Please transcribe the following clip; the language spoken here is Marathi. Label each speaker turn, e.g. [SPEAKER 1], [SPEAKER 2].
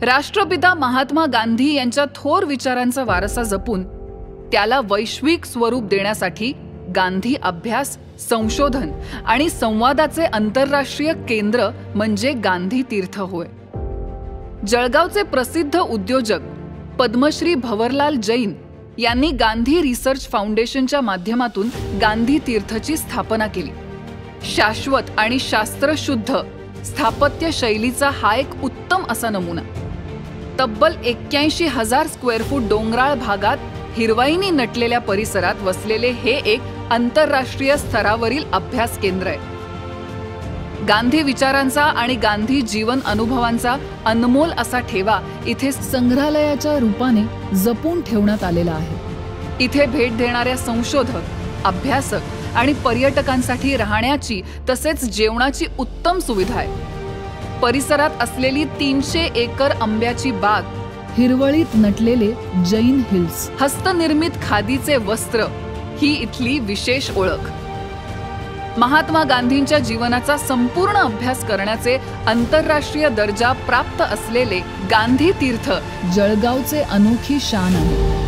[SPEAKER 1] राष्ट्रपिता महात्मा गांधी यांच्या थोर विचारांचा वारसा जपून त्याला वैश्विक स्वरूप देण्यासाठी गांधी अभ्यास, संशोधन आणि संवादाचे आंतरराष्ट्रीय केंद्र म्हणजे गांधी तीर्थ होय. जळगावचे प्रसिद्ध उद्योजक पद्मश्री भंवरलाल जैन यांनी गांधी रिसर्च फाउंडेशनच्या माध्यमातून गांधी तीर्थची स्थापना केली. शाश्वत आणि शास्त्रशुद्ध स्थापत्य शैलीचा हा एक उत्तम असा नमुना. तब्बल 81,000 स्क्वेअर फूट डोंगराळ भागात हिरवाईने नटलेल्या परिसरात वसलेले हे एक आंतरराष्ट्रीय स्तरावरील अभ्यास केंद्र आहे. गांधी विचारांचा आणि गांधी जीवन अनुभवांचा अनमोल असा ठेवा इथे संग्रहालयाच्या रूपाने जपून ठेवण्यात आलेला आहे. इथे भेट देणाऱ्या संशोधक, अभ्यासक आणि पर्यटकांसाठी राहण्याची तसेच जेवणाची उत्तम सुविधा आहे. परिसरात असलेली 300 एकर आंब्याची बाग, हिरवळीत नटलेले जैन हिल्स, हस्तनिर्मित खादीचे वस्त्र ही इथली विशेष ओळख. महात्मा गांधींच्या जीवनाचा संपूर्ण अभ्यास करण्याचे आंतरराष्ट्रीय दर्जा प्राप्त असलेले गांधी तीर्थ जळगावचे अनोखी शान आहे.